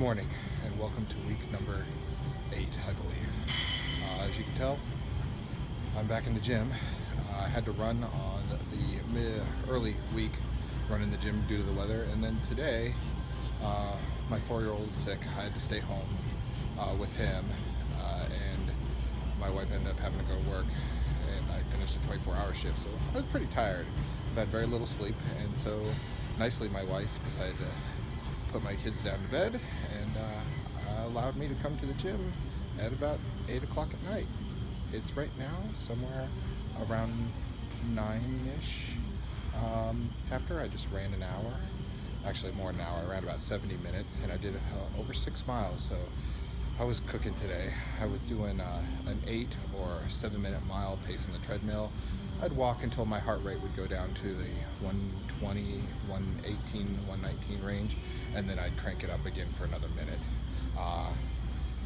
Good morning and welcome to week number 8, I believe. As you can tell, I'm back in the gym. I had to run on the early week, run in the gym due to the weather, and then today my 4-year-old is sick. I had to stay home with him, and my wife ended up having to go to work, and I finished a 24-hour shift, so I was pretty tired. I've had very little sleep, and so nicely my wife decided to put my kids down to bed and allowed me to come to the gym at about 8 o'clock at night. It's right now somewhere around 9-ish. After I just ran an hour, actually more than an hour, I ran about 70 minutes, and I did over 6 miles, so I was cooking today. I was doing an 8 or 7 minute mile pace on the treadmill. I'd walk until my heart rate would go down to the 120, 118, 119 range, and then I'd crank it up again for another minute.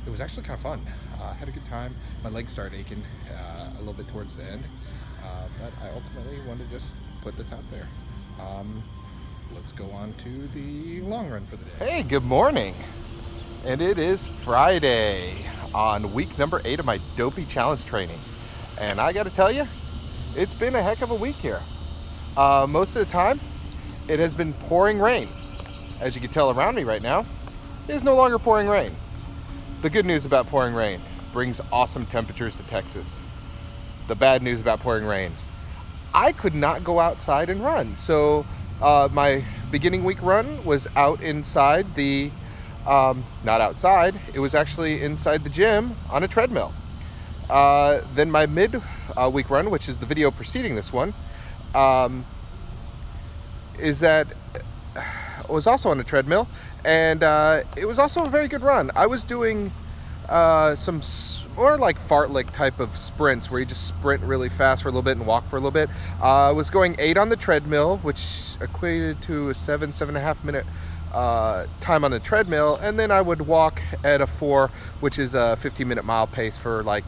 It was actually kind of fun. I had a good time. My legs started aching a little bit towards the end, but I ultimately wanted to just put this out there. Let's go on to the long run for the day. Hey, good morning. And it is Friday on week number 8 of my Dopey challenge training. And I gotta tell you, it's been a heck of a week here. Most of the time, it has been pouring rain. As you can tell around me right now, it is no longer pouring rain. The good news about pouring rain brings awesome temperatures to Texas. The bad news about pouring rain, I could not go outside and run. So my beginning week run was out inside the, not outside, it was actually inside the gym on a treadmill. Then my mid-week run, which is the video preceding this one, was also on a treadmill, and it was also a very good run. I was doing some more like fartlek type of sprints where you just sprint really fast for a little bit and walk for a little bit. I was going 8 on the treadmill, which equated to a 7.5 minute time on the treadmill, and then I would walk at a 4, which is a 15-minute mile pace for like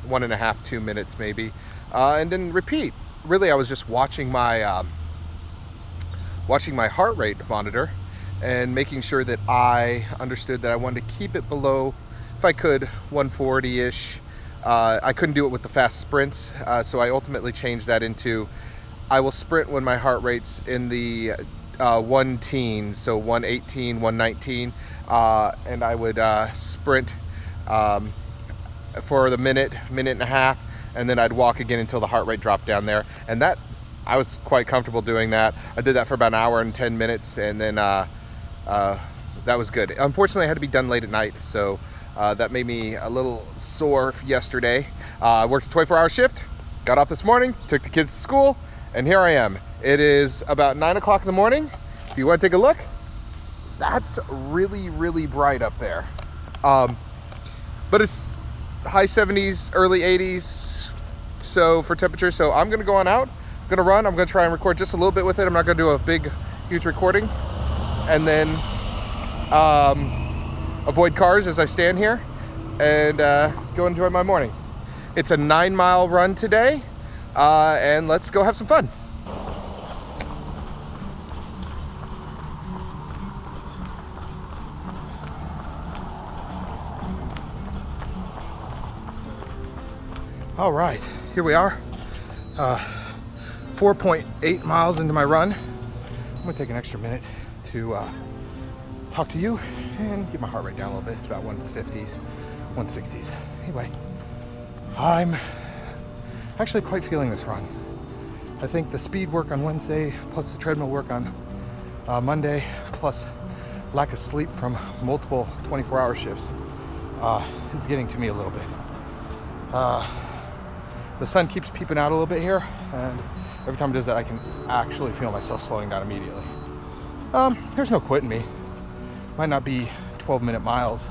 1.5 to 2 minutes maybe, and then repeat. Really, I was just watching my heart rate monitor and making sure that I understood that I wanted to keep it below, if I could, 140-ish. I couldn't do it with the fast sprints, so I ultimately changed that into, I will sprint when my heart rate's in the 1-teens, so 118, 119, and I would sprint for the minute and a half, and then I'd walk again until the heart rate dropped down there. And that, I was quite comfortable doing that. I did that for about an hour and 10 minutes, and then that was good. Unfortunately, I had to be done late at night, so that made me a little sore yesterday. I worked a 24-hour shift, got off this morning, took the kids to school, and here I am. It is about 9 o'clock in the morning. If you want to take a look, that's really, really bright up there. But it's high 70s, early 80s, so for temperature. So I'm gonna go on out, I'm gonna run, I'm gonna try and record just a little bit with it. I'm not gonna do a big, huge recording. And then avoid cars as I stand here and go enjoy my morning. It's a 9-mile run today, and let's go have some fun. All right, here we are, 4.8 miles into my run. I'm gonna take an extra minute to talk to you and get my heart rate down a little bit. It's about 150s, 160s. Anyway, I'm actually quite feeling this run. I think the speed work on Wednesday, plus the treadmill work on Monday, plus lack of sleep from multiple 24-hour shifts is getting to me a little bit. The sun keeps peeping out a little bit here, and every time it does that, I can actually feel myself slowing down immediately. There's no quit in me. Might not be 12-minute miles,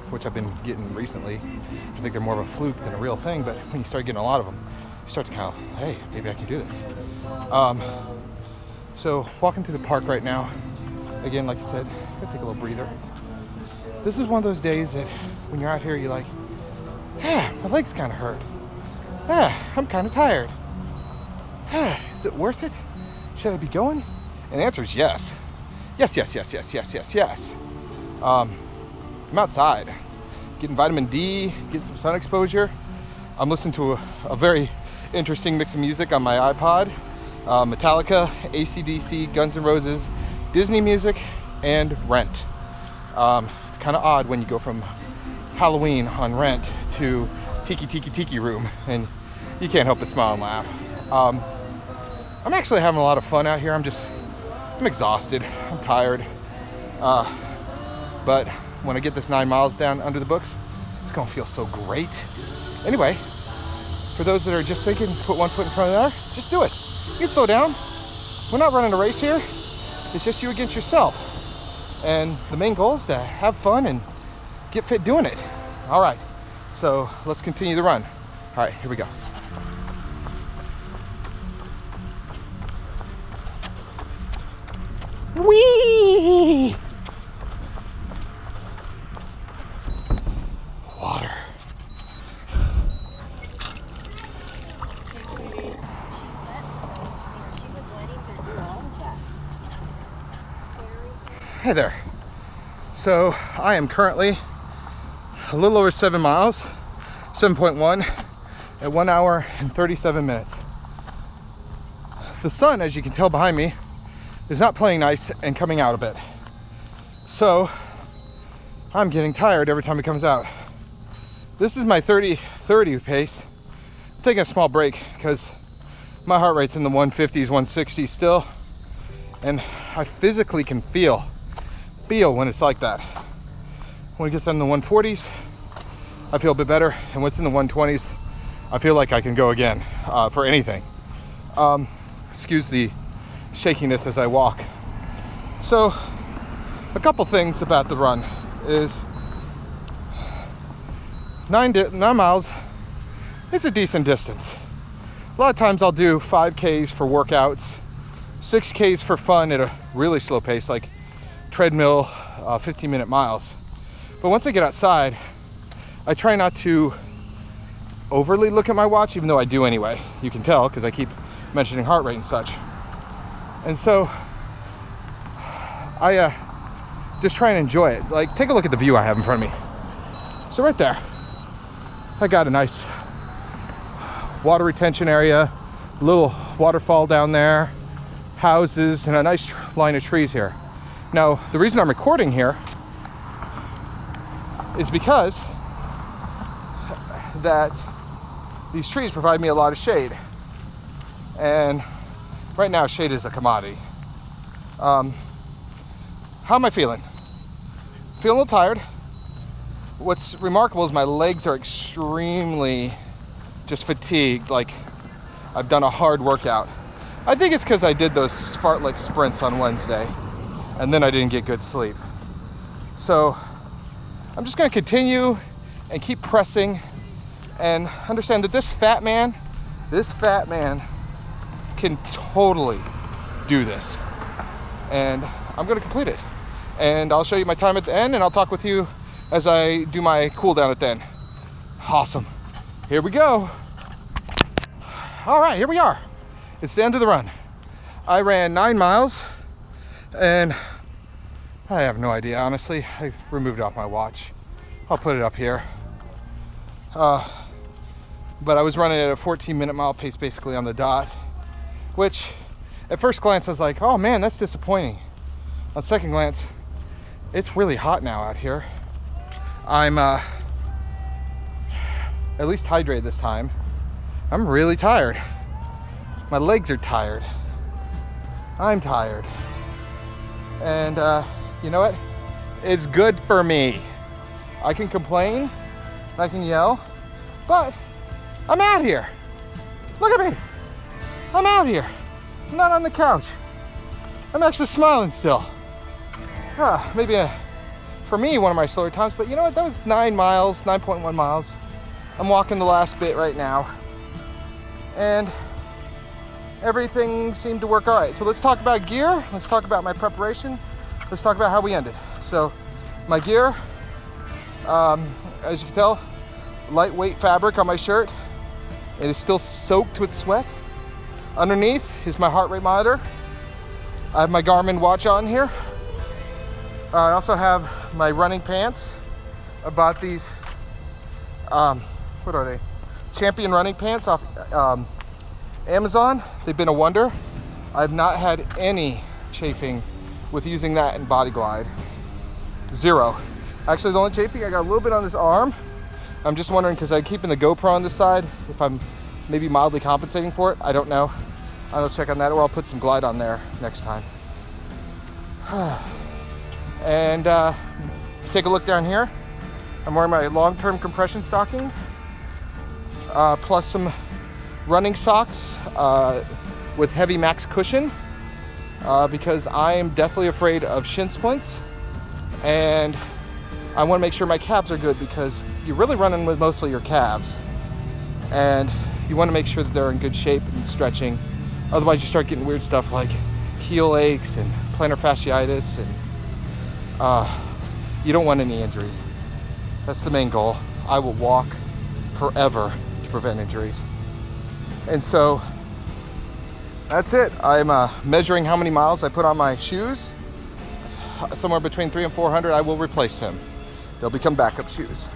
which I've been getting recently. I think they're more of a fluke than a real thing, but when you start getting a lot of them, you start to kind of, hey, maybe I can do this. So walking through the park right now, again, like I said, I'm gonna take a little breather. This is one of those days that when you're out here, you're like, my legs kind of hurt. I'm kind of tired. Is it worth it? Should I be going? And the answer is yes. Yes, yes, yes, yes, yes, yes, yes. I'm outside, getting vitamin D, getting some sun exposure. I'm listening to a very interesting mix of music on my iPod. Metallica, AC/DC, Guns N' Roses, Disney music, and Rent. It's kind of odd when you go from Halloween on Rent to Tiki Room, and you can't help but smile and laugh. I'm actually having a lot of fun out here. I'm exhausted, I'm tired. But when I get this 9 miles down under the books, it's gonna feel so great. Anyway, for those that are just thinking, put one foot in front of the other, just do it. You can slow down. We're not running a race here. It's just you against yourself. And the main goal is to have fun and get fit doing it. All right, so let's continue the run. All right, here we go. Whee! Water. Hey there. So I am currently a little over 7 miles, 7.1 at 1 hour and 37 minutes. The sun, as you can tell behind me, is not playing nice and coming out a bit. So I'm getting tired every time it comes out. This is my 30-30 pace. I'm taking a small break because my heart rate's in the 150s, 160s still. And I physically can feel when it's like that. When it gets in the 140s, I feel a bit better. And when it's in the 120s, I feel like I can go again for anything. Excuse the shakiness as I walk. So a couple things about the run is 9 miles, it's a decent distance. A lot of times I'll do 5Ks for workouts, 6Ks for fun at a really slow pace, like treadmill, 15-minute miles. But once I get outside, I try not to overly look at my watch, even though I do anyway. You can tell because I keep mentioning heart rate and such. And so I just try and enjoy it. Like, take a look at the view I have in front of me. So right there, I got a nice water retention area, little waterfall down there, houses, and a nice line of trees here. Now, the reason I'm recording here is because that these trees provide me a lot of shade. And right now, shade is a commodity. How am I feeling? Feeling a little tired. What's remarkable is my legs are extremely just fatigued, like I've done a hard workout. I think it's because I did those fartlek sprints on Wednesday, and then I didn't get good sleep. So I'm just gonna continue and keep pressing and understand that this fat man can totally do this. And I'm gonna complete it. And I'll show you my time at the end, and I'll talk with you as I do my cool down at the end. Awesome. Here we go. All right, here we are. It's the end of the run. I ran 9 miles, and I have no idea, honestly. I removed it off my watch. I'll put it up here. But I was running at a 14-minute mile pace basically on the dot, which at first glance I was like, oh man, that's disappointing. On second glance, it's really hot now out here. I'm at least hydrated this time. I'm really tired. My legs are tired. I'm tired. And you know what? It's good for me. I can complain, I can yell, but I'm out here. Look at me. I'm out here. I'm not on the couch. I'm actually smiling still. Maybe for me, one of my slower times, but you know what? That was 9 miles, 9.1 miles. I'm walking the last bit right now. And everything seemed to work all right. So let's talk about gear. Let's talk about my preparation. Let's talk about how we ended. So my gear, as you can tell, lightweight fabric on my shirt. It is still soaked with sweat. Underneath is my heart rate monitor. I have my Garmin watch on here. I also have my running pants. I bought these, what are they? Champion running pants off Amazon. They've been a wonder. I've not had any chafing with using that in Body Glide. Zero. Actually, the only chafing, I got a little bit on this arm. I'm just wondering, because I'm keeping the GoPro on this side, if I'm maybe mildly compensating for it. I don't know. I'll check on that, or I'll put some Glide on there next time. And take a look down here. I'm wearing my long-term compression stockings, plus some running socks with heavy max cushion, because I am deathly afraid of shin splints, and I want to make sure my calves are good, because you're really running with mostly your calves, and you want to make sure that they're in good shape and stretching. Otherwise you start getting weird stuff like heel aches and plantar fasciitis, and you don't want any injuries. That's the main goal. I will walk forever to prevent injuries. And so that's it. I'm measuring how many miles I put on my shoes. Somewhere between 300 and 400. I will replace them. They'll become backup shoes.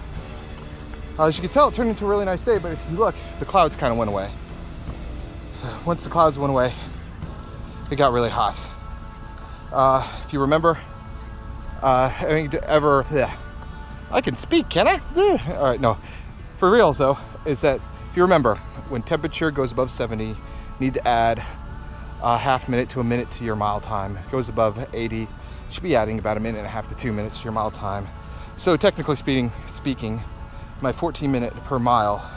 As you can tell, it turned into a really nice day, but if you look, the clouds kind of went away. Once the clouds went away, it got really hot. If you remember, I can speak, can I? All right, no. For reals though, is that if you remember, when temperature goes above 70, you need to add a half minute to a minute to your mile time. If it goes above 80, you should be adding about a minute and a half to 2 minutes to your mile time. So technically speaking, my 14 minute per mile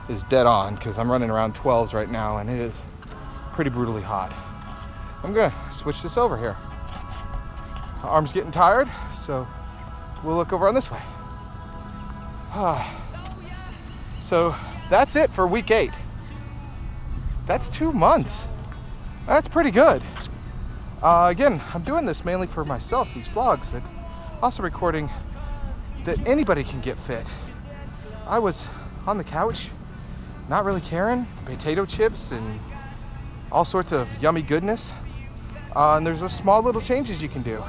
is dead on, because I'm running around 12s right now, and it is pretty brutally hot. I'm gonna switch this over here. My arm's getting tired, so we'll look over on this way. So that's it for week 8. That's 2 months. That's pretty good. Again, I'm doing this mainly for myself, these vlogs, but also recording that anybody can get fit. I was on the couch, not really caring, potato chips and all sorts of yummy goodness. And there's a small little changes you can do.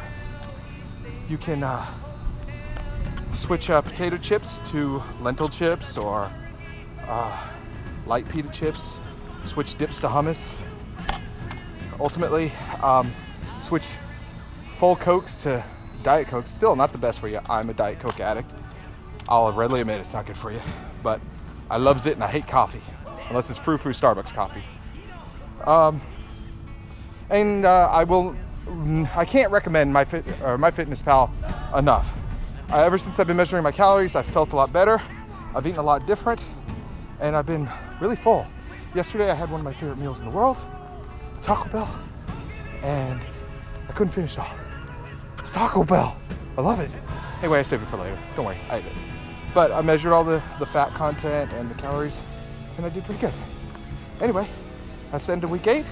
You can switch potato chips to lentil chips, or light pita chips, switch dips to hummus. Ultimately, switch full Cokes to Diet Cokes. Still not the best for you. I'm a Diet Coke addict. I'll readily admit it's not good for you, but I loves it, and I hate coffee, unless it's frou-frou Starbucks coffee. I can't recommend MyFitnessPal enough. Ever since I've been measuring my calories, I've felt a lot better. I've eaten a lot different, and I've been really full. Yesterday I had one of my favorite meals in the world, Taco Bell, and I couldn't finish it all. It's Taco Bell. I love it. Anyway, I saved it for later. Don't worry, I ate it. But I measured all the fat content and the calories, and I did pretty good. Anyway, that's the end of week 8.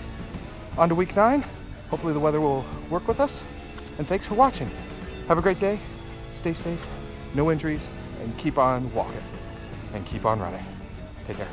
On to week 9. Hopefully the weather will work with us. And thanks for watching. Have a great day. Stay safe, no injuries, and keep on walking and keep on running. Take care.